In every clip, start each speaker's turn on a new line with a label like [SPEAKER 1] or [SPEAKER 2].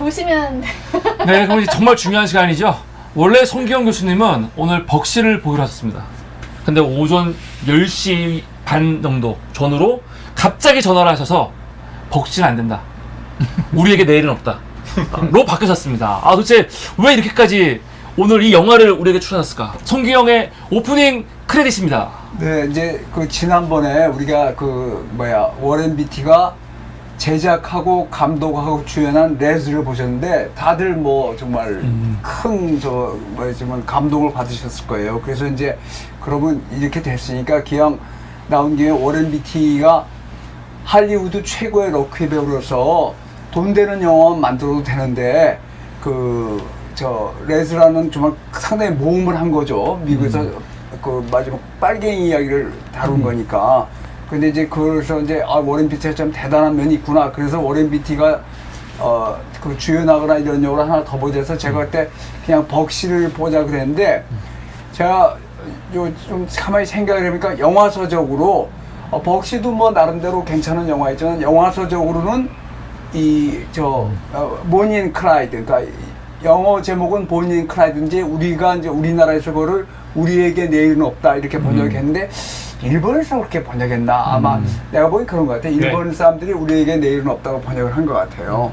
[SPEAKER 1] 보시면
[SPEAKER 2] 네, 그럼 이제 정말 중요한 시간이죠. 원래 송기영 교수님은 오늘 벅시를 보기로 하셨습니다. 근데 오전 10시 반 정도 전후로 갑자기 전화를 하셔서 벅시는 안 된다. 우리에게 내일은 없다. 로 바뀌셨습니다. 아, 도대체 왜 이렇게까지 오늘 이 영화를 우리에게 추천했을까? 송기영의 오프닝 크레딧입니다.
[SPEAKER 3] 네, 이제 그 지난번에 우리가 워렌 비티가 제작하고 감독하고 주연한 레즈를 보셨는데 다들 뭐 정말 큰 정말 감동을 받으셨을 거예요. 그래서 이제 그러면 이렇게 됐으니까 기왕 나온 김에 워렌 비티가 할리우드 최고의 럭키 배우로서 돈 되는 영화 만들어도 되는데 레즈라는 정말 상당히 모험을 한 거죠. 미국에서 그 마지막 빨갱이 이야기를 다룬 거니까. 근데 이제 그래서 이제 워렌 비티가 참 대단한 면이 있구나. 그래서 워렌 비티가 그 주연하거나 이런 영화를 하나 더 보자 해서 제가 그때 그냥 벅시를 보자 그랬는데 제가 좀 가만히 생각을 해보니까 영화서적으로 벅시도 뭐 나름대로 괜찮은 영화였지만 영화서적으로는 보니 앤 클라이드, 그러니까 영어 제목은 보니 앤 클라이드인지 우리가 이제 우리나라에서 그거를 우리에게 내일은 없다 이렇게 번역했는데 일본에서 그렇게 번역했나? 아마 내가 보기 그런 것 같아. 일본 사람들이 우리에게 내일은 없다고 번역을 한 것 같아요.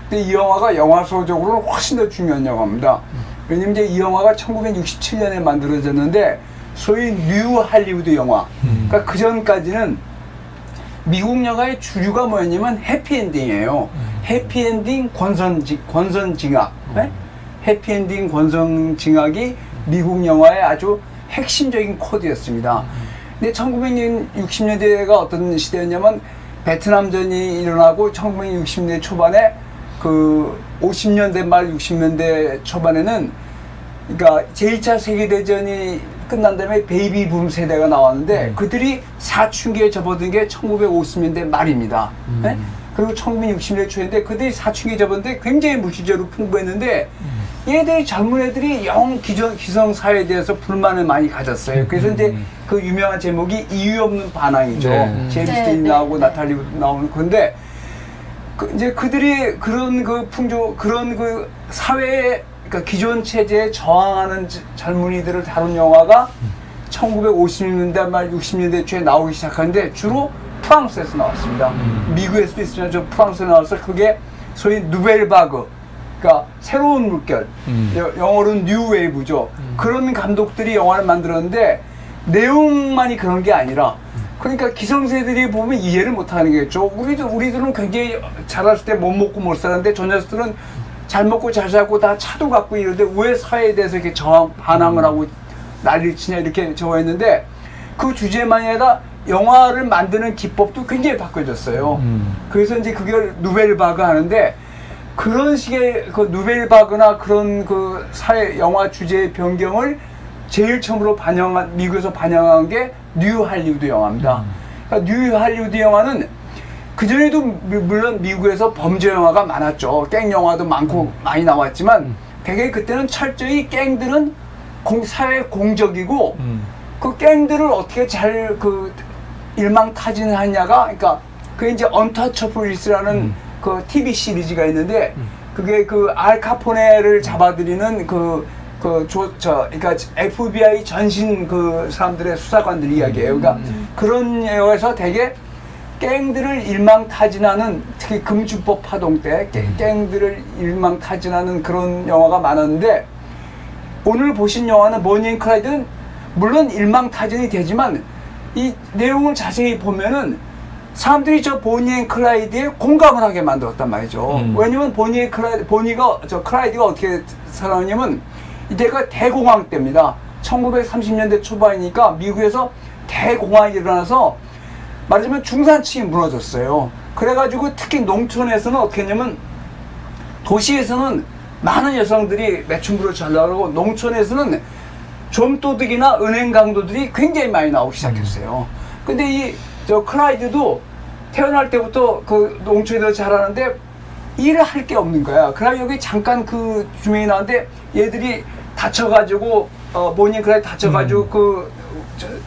[SPEAKER 3] 근데 이 영화가 영화서적으로는 훨씬 더 중요한 영화입니다. 왜냐면 이제 이 영화가 1967년에 만들어졌는데 소위 뉴 할리우드 영화. 그러니까 그 전까지는 미국 영화의 주류가 뭐였냐면 해피엔딩이에요. 해피엔딩 권선징악. 네? 해피엔딩 권선징악이 미국 영화의 아주 핵심적인 코드였습니다. 근데 1960년대가 어떤 시대였냐면 베트남전이 일어나고 1960년대 초반에 그 50년대 말 60년대 초반에는 그러니까 제2차 세계대전이 끝난 다음에 베이비 붐 세대가 나왔는데 그들이 사춘기에 접어든 게 1950년대 말입니다. 네? 그리고 1960년대 초인데 그들이 사춘기에 접었는데 굉장히 물질적으로 풍부했는데 얘들이 젊은 애들이 기성 사회에 대해서 불만을 많이 가졌어요. 그래서 이제 그 유명한 제목이 이유 없는 반항이죠. 제임스 데인 나오고 나탈리 나오는 건데 이제 그들이 그런 그런 사회의 그러니까 기존 체제에 저항하는 젊은이들을 다룬 영화가 1950년대 말 60년대 초에 나오기 시작하는데 주로 프랑스에서 나왔습니다. 미국에서도 있으면 저 프랑스에 나와서 그게 소위 누벨 바그, 그러니까 새로운 물결, 영어로는 뉴 웨이브죠. 그런 감독들이 영화를 만들었는데 내용만이 그런 게 아니라 그러니까 기성세들이 보면 이해를 못하는 게죠. 우리들은 굉장히 자랐을 때 못 먹고 못 살았는데 저 녀석들은 잘 먹고 잘 살고 다 차도 갖고 이러는데 왜 사회에 대해서 이렇게 반항을 하고 난리를 치냐 이렇게 저거했는데 그 주제만이 아니라 영화를 만드는 기법도 굉장히 바뀌어졌어요. 그래서 이제 그걸 누벨바그 하는데 그런 식의 그 누벨바그나 그런 그 사회 영화 주제의 변경을 제일 처음으로 미국에서 반영한 게 뉴 할리우드 영화입니다. 그러니까 뉴 할리우드 영화는 그전에도 물론 미국에서 범죄 영화가 많았죠. 갱 영화도 많고 많이 나왔지만 되게 그때는 철저히 갱들은 사회 공적이고 그 갱들을 어떻게 잘 일망타진하냐가 그러니까 그게 이제 언터처블리스라는 그 TV 시리즈가 있는데 그게 알 카포네를 잡아들이는 그러니까 FBI 전신 그 사람들의 수사관들 이야기예요. 그러니까 그런 영화에서 되게 갱들을 일망타진하는 특히 금주법 파동 때 갱들을 일망타진하는 그런 영화가 많았는데 오늘 보신 영화는 보니 앤 클라이드는 물론 일망타진이 되지만 이 내용을 자세히 보면은 사람들이 저 보니 앤 클라이드에 공감을 하게 만들었단 말이죠. 왜냐면 클라이드가 어떻게 살아왔냐면 이때가 대공황 때입니다. 1930년대 초반이니까 미국에서 대공황이 일어나서 말하자면 중산층이 무너졌어요. 그래가지고 특히 농촌에서는 어떻게 했냐면 도시에서는 많은 여성들이 매춘부를 잘 나가고 농촌에서는 좀도둑이나 은행 강도들이 굉장히 많이 나오기 시작했어요. 근데 클라이드도 태어날 때부터 그 농촌에서 자라는데 일을 할 게 없는 거야. 그럼 여기 잠깐 그 주민이 나왔는데 얘들이 다쳐가지고 보니 클라이드 다쳐가지고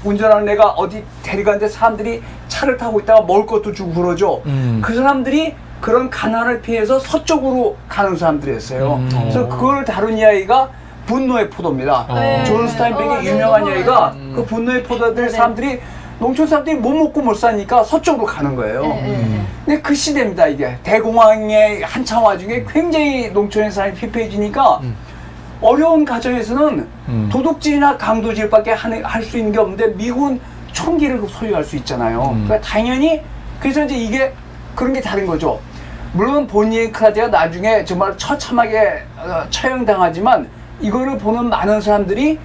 [SPEAKER 3] 운전하는 애가 어디 데려가는데 사람들이 차를 타고 있다가 먹을 것도 주고 그러죠. 그 사람들이 그런 가난을 피해서 서쪽으로 가는 사람들이었어요. 그래서
[SPEAKER 2] 어.
[SPEAKER 3] 그걸 다룬 이야기가 분노의 포도입니다.
[SPEAKER 2] 네.
[SPEAKER 3] 존 스타인백의
[SPEAKER 1] 네,
[SPEAKER 3] 유명한
[SPEAKER 1] 너무
[SPEAKER 3] 이야기가 그 분노의 포도들
[SPEAKER 1] 네.
[SPEAKER 3] 사람들이 농촌 사람들이 못 먹고 못 사니까 서쪽으로 가는 거예요. 근데 그 시대입니다, 이게. 대공황의 한참 와중에 굉장히 농촌의 삶이 피폐해지니까 어려운 가정에서는 도둑질이나 강도질밖에 할 수 있는 게 없는데 미국은 총기를 소유할 수 있잖아요. 그러니까 당연히 그래서 이제 이게 그런 게 다른 거죠. 물론 보니 클라이드가 나중에 정말 처참하게 처형당하지만 이거를 보는 많은 사람들이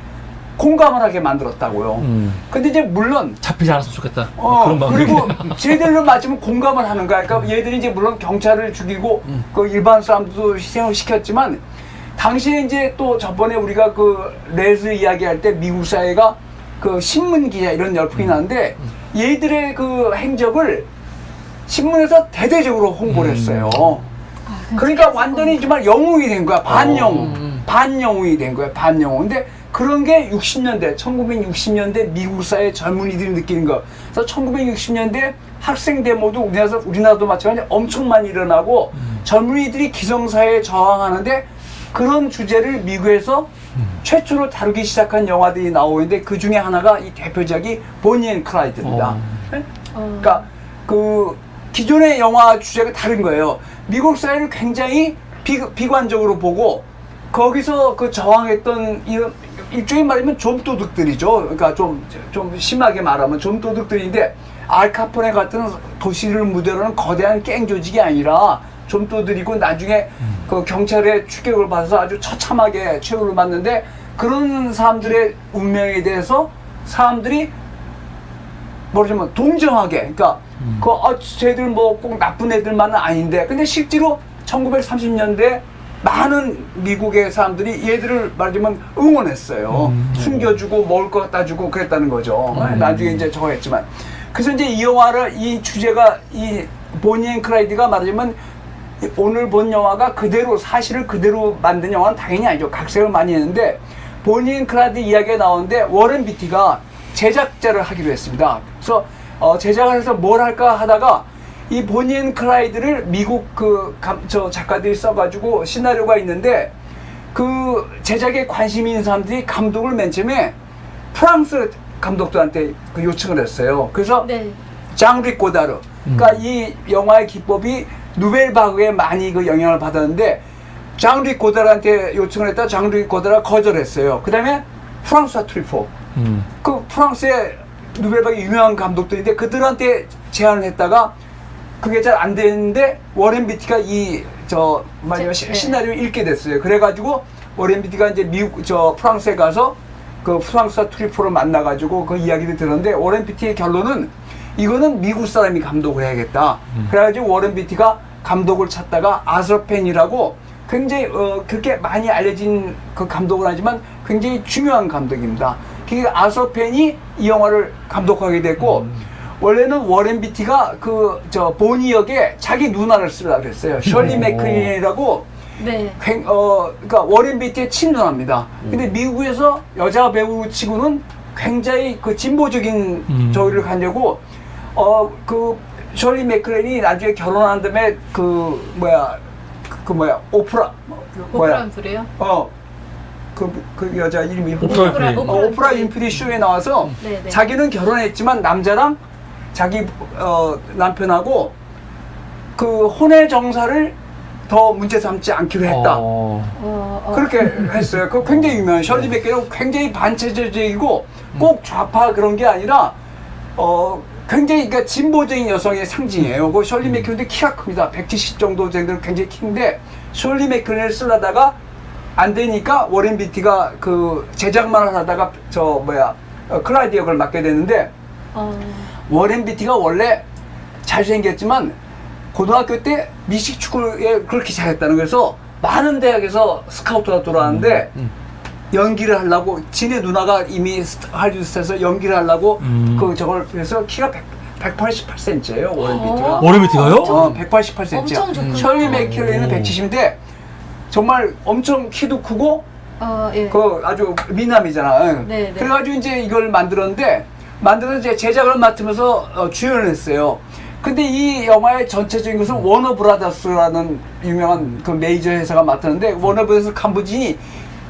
[SPEAKER 3] 공감을 하게 만들었다고요. 근데 이제 물론
[SPEAKER 2] 잡히지 않았으면 좋겠다. 그런 마음이.
[SPEAKER 3] 그리고 쟤들로 맞으면 공감을 하는 거야. 그러니까 얘들이 이제 물론 경찰을 죽이고 그 일반 사람들도 희생을 시켰지만 당시에 이제 또 저번에 우리가 그 레즈 이야기할 때 미국 사회가 그 신문 기자 이런 열풍이 나는데 얘들의 그 행적을 신문에서 대대적으로 홍보를 했어요. 그러니까 완전히 정말 영웅이 된 거야. 반영웅이 된 거야. 반영웅. 근데 그런 게 60년대, 1960년대 미국 사회 젊은이들이 느끼는 거. 그래서 1960년대 학생 데모도 우리나라도 마찬가지로 엄청 많이 일어나고 젊은이들이 기성사회에 저항하는데 그런 주제를 미국에서 최초로 다루기 시작한 영화들이 나오고 있는데 그 중에 하나가 이 대표작이 보니 앤 클라이드입니다. 그러니까 그 기존의 영화 주제가 다른 거예요. 미국 사회를 굉장히 비관적으로 보고 거기서 그 저항했던 일종의 말이면 좀도둑들이죠. 그러니까 좀 심하게 말하면 좀도둑들인데 알카포네 같은 도시를 무대로 하는 거대한 갱 조직이 아니라 좀도둑이고 나중에 그 경찰의 추격을 받아서 아주 처참하게 최후를 맞는데 그런 사람들의 운명에 대해서 사람들이 뭐라면 동정하게 그러니까 쟤들 뭐 꼭 나쁜 애들만은 아닌데 근데 실제로 1930년대 많은 미국의 사람들이 얘들을 말하자면 응원했어요. 숨겨주고 먹을 거 갖다 주고 그랬다는 거죠. 나중에 이제 저거 했지만. 그래서 이제 이 영화를, 이 주제가, 이 보니 앤 클라이드가 말하자면 오늘 본 영화가 그대로, 사실을 그대로 만든 영화는 당연히 아니죠. 각색을 많이 했는데 보니 앤 클라이드 이야기가 나오는데 워렌 비티가 제작자를 하기로 했습니다. 그래서 제작을 해서 뭘 할까 하다가 이 보니 앤 클라이드를 미국 저 작가들이 써가지고 시나리오가 있는데 그 제작에 관심이 있는 사람들이 감독을 맨 처음에 프랑스 감독들한테 그 요청을 했어요. 그래서
[SPEAKER 1] 네.
[SPEAKER 3] 장르 고다르. 그러니까 이 영화의 기법이 누벨 바그에 많이 그 영향을 받았는데 장르 고다르한테 요청을 했다. 장르 고다르가 거절했어요. 그 다음에 프랑스와 트리포. 그 프랑스의 누벨 바그 유명한 감독들인데 그들한테 제안을 했다가 그게 잘 안 되는데 워렌 비티가 시나리오 읽게 됐어요. 그래가지고 워렌 비티가 이제 프랑스에 가서 그 프랑스와 트리포를 만나가지고 그 이야기를 들었는데 워렌 비티의 결론은 이거는 미국 사람이 감독을 해야겠다. 그래가지고 워렌 비티가 감독을 찾다가 아서 펜이라고 굉장히 그렇게 많이 알려진 그 감독은 하지만 굉장히 중요한 감독입니다. 그 아서 펜이 이 영화를 감독하게 됐고 원래는 워렌 비티가 보니 역에 자기 누나를 쓰려고 그랬어요. 셜리 맥클린이라고
[SPEAKER 1] 네.
[SPEAKER 3] 그러니까 워렌 비티의 친누나입니다. 근데 미국에서 여자 배우 치고는 굉장히 그 진보적인 저기를 가려고 그 셜리 맥클린이 나중에 결혼한 다음에 오프라
[SPEAKER 1] 윈프리요?
[SPEAKER 3] 그 여자 이름이
[SPEAKER 2] 오프라
[SPEAKER 3] 윈프리 쇼에 나와서
[SPEAKER 1] 네네.
[SPEAKER 3] 자기는 결혼했지만 남자랑 자기 남편하고 그 혼외 정사를 더 문제 삼지 않기로 했다. 그렇게 했어요. 그 굉장히 유명한 셜리 맥클린은 굉장히 반체제적이고 꼭 좌파 그런 게 아니라 굉장히 그러니까 진보적인 여성의 상징이에요. 그 셜리 맥클린도 키가 큽니다. 170 정도 되는 굉장히 큰데 셜리 맥클린을 쓰려다가 안 되니까 워렌 비티가 그 제작만 하다가 클라이드 역을 맡게 되는데 워렌 비티가 원래 잘생겼지만 고등학교 때 미식축구에 그렇게 잘했다는 거에서 많은 대학에서 스카우트가 돌아왔는데 연기를 하려고 지네 누나가 이미 할리우드 스타에서 연기를 하려고 저걸 해서 키가 188cm예요 워렌 비티가.
[SPEAKER 2] 워렌 비티가요?
[SPEAKER 3] 188cm야.
[SPEAKER 1] 엄청 좋군요.
[SPEAKER 3] 셜리 맥클린은 170인데 정말 엄청 키도 크고
[SPEAKER 1] 예.
[SPEAKER 3] 아주 미남이잖아.
[SPEAKER 1] 네.
[SPEAKER 3] 그래가지고 이제 이걸 만들었는데 이제 제작을 맡으면서 주연을 했어요. 근데 이 영화의 전체적인 것은 워너브라더스라는 유명한 그 메이저 회사가 맡았는데 워너브라더스 간부진이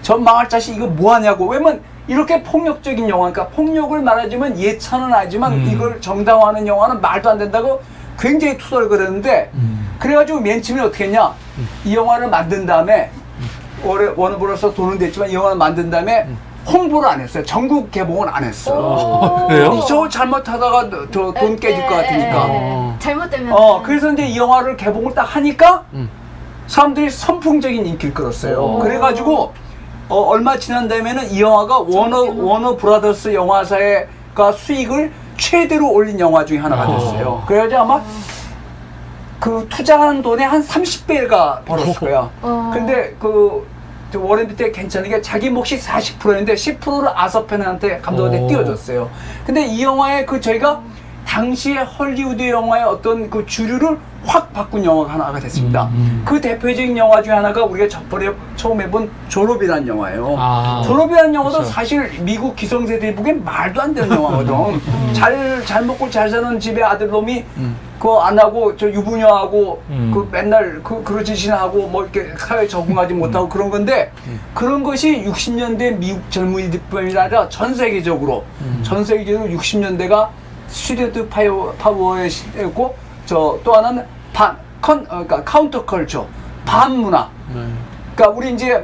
[SPEAKER 3] 전 망할 자식 이거 뭐 하냐고. 왜냐면 이렇게 폭력적인 영화, 그러니까 폭력을 말하자면 예찬은 하지만 이걸 정당화하는 영화는 말도 안 된다고 굉장히 투덜 거렸는데 그래가지고 맨 처음에 어떻게 했냐. 이 영화를 만든 다음에 워너브라더스 돈은 됐지만 이 영화를 만든 다음에 홍보를 안 했어요. 전국 개봉은 안 했어.
[SPEAKER 2] 그래요?
[SPEAKER 3] 저 잘못하다가 저 돈 깨질 것 같으니까.
[SPEAKER 1] 잘못되면.
[SPEAKER 3] 그래서 이제 이 영화를 개봉을 딱 하니까 사람들이 선풍적인 인기를 끌었어요. 그래가지고 얼마 지난 다음에는 이 영화가 워너 브라더스 영화사가 수익을 최대로 올린 영화 중에 하나가 됐어요. 그래가지고 아마 그 투자한 돈의 한 30배가 벌었을 거야. 근데 저 워렌 비트의 괜찮은 게 자기 몫이 40%인데 10%를 아서펜한테 감독한테 띄워줬어요. 근데 이 영화에 저희가 당시에 헐리우드 영화의 어떤 그 주류를 확 바꾼 영화가 하나가 됐습니다. 그 대표적인 영화 중에 하나가 우리가 저번에 처음 해본 졸업이라는 영화예요. 졸업이라는 영화도
[SPEAKER 2] 그렇죠.
[SPEAKER 3] 사실 미국 기성세대에 보기엔 말도 안 되는 영화거든. 잘 먹고 잘 사는 집에 아들놈이 그거 안 하고 저 유부녀하고 그 맨날 그런 짓이나 하고 뭐 이렇게 사회에 적응하지 못하고 그런 건데 그런 것이 60년대 미국 젊은이들뿐만 아니라 전 세계적으로 60년대가 스튜디오 파워의 시대였고 또 하나는 그러니까 카운터 컬처 반문화. 그러니까 우리 이제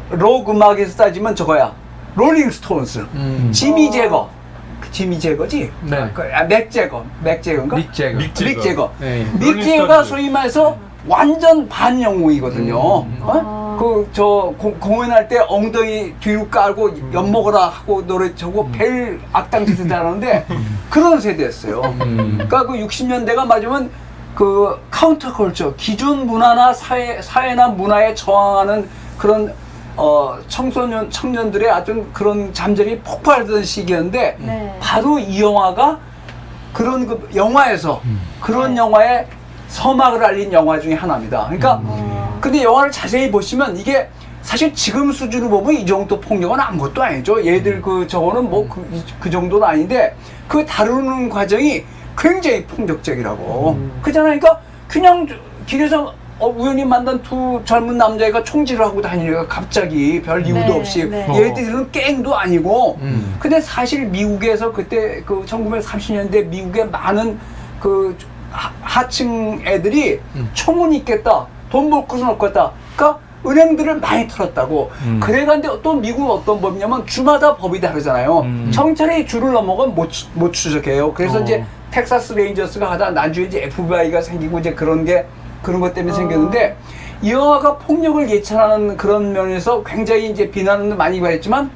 [SPEAKER 3] 록 음악에서 따지면 저거야. 롤링 스톤스, 지미 제거지?
[SPEAKER 4] 네.
[SPEAKER 3] 맥 제거인가?
[SPEAKER 4] 믹 제거.
[SPEAKER 3] 믹 제거.
[SPEAKER 4] 네.
[SPEAKER 3] 믹 제거가 소위 말해서 완전 반영웅이거든요. 공연할 때 엉덩이 뒤로 깔고 엿먹어라 하고 노래 저거 벨 악당 짓을 하는데 그런 세대였어요. 그러니까 그 60년대가 맞으면 그 카운터 컬처, 기존 문화나 사회나 문화에 저항하는 그런 청년들의 어떤 그런 잠재력이 폭발하던 시기였는데
[SPEAKER 1] 네.
[SPEAKER 3] 바로 이 영화가 그런 그 영화에서 그런 영화의 서막을 알린 영화 중에 하나입니다. 그러니까 근데 영화를 자세히 보시면 이게 사실 지금 수준으로 보면 이 정도 폭력은 아무것도 아니죠. 얘들 저거는 뭐 그 정도는 아닌데 그 다루는 과정이 굉장히 폭력적이라고. 그잖아요. 그러니까 그냥 길에서 우연히 만난 두 젊은 남자애가 총질을 하고 다니니까 갑자기 별 이유도
[SPEAKER 1] 네,
[SPEAKER 3] 없이
[SPEAKER 1] 네.
[SPEAKER 3] 얘들은 갱도 아니고 근데 사실 미국에서 그때 1930년대 미국의 많은 하층 애들이 총은 있겠다. 돈 벌 곳은 없겠다. 그러니까 은행들을 많이 털었다고. 그래가는데 또 미국은 어떤 법이냐면 주마다 법이 다르잖아요. 경찰이 줄을 넘어가면 못 추적해요. 그래서 이제 텍사스 레인저스가 하다 나중에 이제 FBI가 생기고 이제 그런 것 때문에 생겼는데 이 영화가 폭력을 예찬하는 그런 면에서 굉장히 이제 비난을 많이 받았지만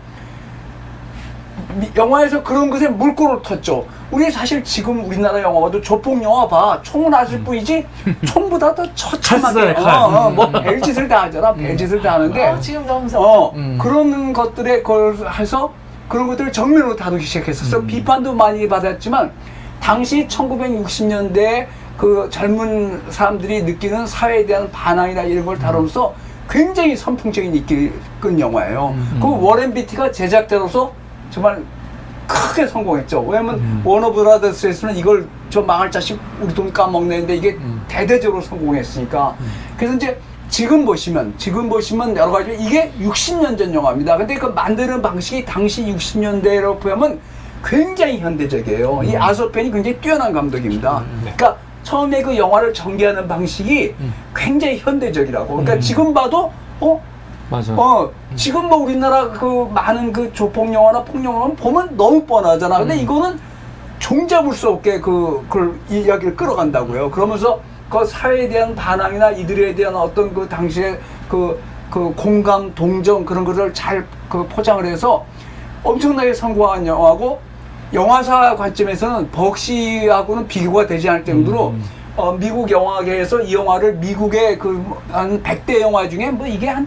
[SPEAKER 3] 영화에서 그런 것에 물꼬를 텄죠. 우리 사실 지금 우리나라 영화도 조폭 영화 봐. 총은 아실 뿐이지 총보다 더 처참하게 뭐 별짓을 다 하잖아. 별짓을 다 하는데
[SPEAKER 1] 지금 너무 무서워.
[SPEAKER 3] 그런 것들에 해서 그런 것들을 정면으로 다루기 시작했었어. 비판도 많이 받았지만 당시 1960년대 그 젊은 사람들이 느끼는 사회에 대한 반항이나 이런 걸 다루면서 굉장히 선풍적인 인기를 끈 영화예요. 그 워렌 비티가 제작자로서 정말 크게 성공했죠. 왜냐면 워너브라더스에서는 이걸 저 망할 자식 우리 돈 까먹는데 이게 대대적으로 성공했으니까. 그래서 이제 지금 보시면 여러 가지 이게 60년 전 영화입니다. 근데 그 만드는 방식이 당시 60년대로 보면 굉장히 현대적이에요. 이 아소펜이 굉장히 뛰어난 감독입니다. 그러니까 처음에 그 영화를 전개하는 방식이 굉장히 현대적이라고. 그러니까 지금 봐도
[SPEAKER 2] 맞아.
[SPEAKER 3] 지금 뭐 우리나라 그 많은 그 조폭 영화나 폭력 영화 보면 너무 뻔하잖아. 근데 이거는 종잡을 수 없게 그걸 이야기를 끌어간다고요. 그러면서 그 사회에 대한 반항이나 이들에 대한 어떤 그 당시에 그 공감, 동정 그런 것을 잘 포장을 해서 엄청나게 성공한 영화고 영화사 관점에서는 벅시하고는 비교가 되지 않을 정도로 미국 영화계에서 이 영화를 미국의 한 100대 영화 중에 뭐 이게 한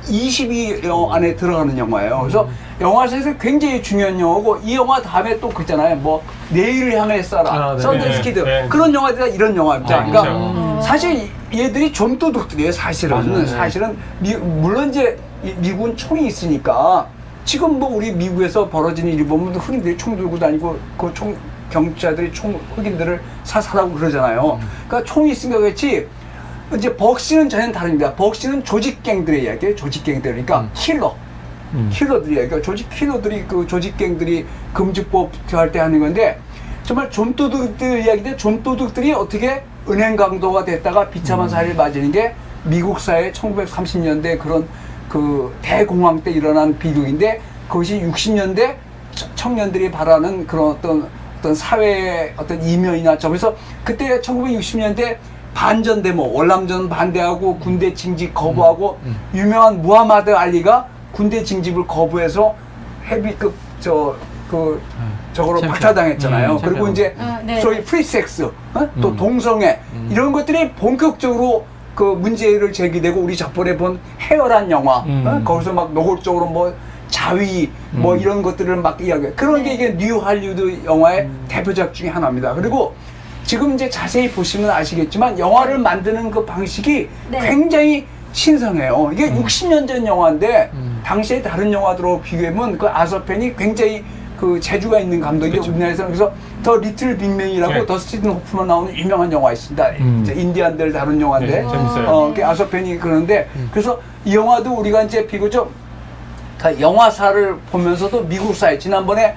[SPEAKER 3] 20위 안에 들어가는 영화예요. 그래서 영화사에서 굉장히 중요한 영화고 이 영화 다음에 또 그잖아요. 뭐 내일을 향해 쏴라, 썬댄스 키드 그런 영화들이 이런 영화입니다. 그러니까 사실 얘들이 좀 도둑들이에요. 사실은 물론 이제 미국은 총이 있으니까 지금 뭐 우리 미국에서 벌어지는 일이 보면 흑인들이 총 들고 다니고 그 총 경찰들이 흑인들을 사살하고 그러잖아요. 그러니까 총이 있으니까 그렇지. 이제 벅시는 전혀 다릅니다. 벅시는 조직갱들의 이야기예요. 조직갱들. 그러니까 킬러들이 그러니까 킬러들이 그 조직갱들이 금지법 할 때 하는 건데 정말 좀도둑들 이야기인데 좀도둑들이 어떻게 은행 강도가 됐다가 비참한 사회를 맞이는 게 미국 사회 1930년대 그런 그 대공황 때 일어난 비극인데 그것이 60년대 청년들이 바라는 그런 어떤 사회의 어떤 이면이나 점에서 그때 1960년대 반전 데모, 월남전 반대하고 군대 징집 거부하고 유명한 무하마드 알리가 군대 징집을 거부해서 헤비급 저거로 박탈당했잖아요. 그리고 이제
[SPEAKER 1] 네.
[SPEAKER 3] 소위 프리섹스, 또 동성애 이런 것들이 본격적으로 그 문제를 제기되고 우리 저번에 본 헤어란 영화, 거기서 막 노골적으로 뭐 자위 뭐 이런 것들을 막 이야기해. 그런 게 이게 뉴 할리우드 영화의 대표작 중에 하나입니다. 그리고 지금 이제 자세히 보시면 아시겠지만 영화를 만드는 그 방식이
[SPEAKER 1] 네.
[SPEAKER 3] 굉장히 신선해요. 이게 60년 전 영화인데 당시에 다른 영화들하고 비교하면 그 아서펜이 굉장히 그 재주가 있는 감독이
[SPEAKER 2] 그렇죠.
[SPEAKER 3] 우리나라에서는 그래서 더 리틀 빅맨이라고
[SPEAKER 2] 네.
[SPEAKER 3] 더스틴 호프만 나오는 유명한 영화 있습니다. 이제 인디안들 다룬 영화인데
[SPEAKER 2] 네, 재밌어요.
[SPEAKER 3] 그 아서펜이 그러는데 그래서 이 영화도 우리가 이제 비교적 영화사를 보면서도 미국 사회 지난번에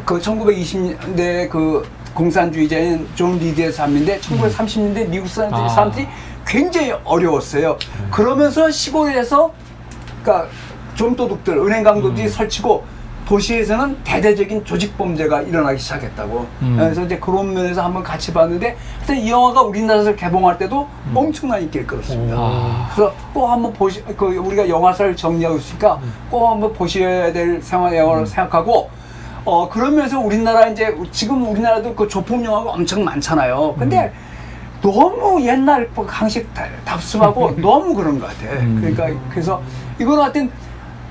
[SPEAKER 3] 그 1920년대 그 공산주의자인 존 리드의 삶인데 1930년대 미국 사람들이 굉장히 어려웠어요. 그러면서 시골에서 그러니까 좀도둑들, 은행 강도들이 설치고 도시에서는 대대적인 조직 범죄가 일어나기 시작했다고. 그래서 이제 그런 면에서 한번 같이 봤는데, 하여튼 이 영화가 우리나라에서 개봉할 때도 엄청난 인기를 끌었습니다. 그래서 꼭 한번 우리가 영화사를 정리하고 있으니까 꼭 한번 보셔야 될 영화를 생각하고, 그러면서 우리나라 이제 지금 우리나라도 그 조폭 영화가 엄청 많잖아요. 근데 너무 옛날 강식 답습하고 너무 그런 것 같아. 그러니까 그래서 이거는 하여튼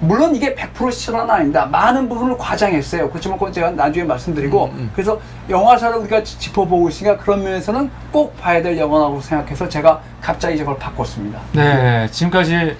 [SPEAKER 3] 물론 이게 100% 실화는 아닙니다. 많은 부분을 과장했어요. 그렇지만 그건 제가 나중에 말씀드리고 그래서 영화사를 우리가 짚어보고 있으니까 그런 면에서는 꼭 봐야 될 영화라고 생각해서 제가 갑자기 저걸 바꿨습니다.
[SPEAKER 2] 네, 지금까지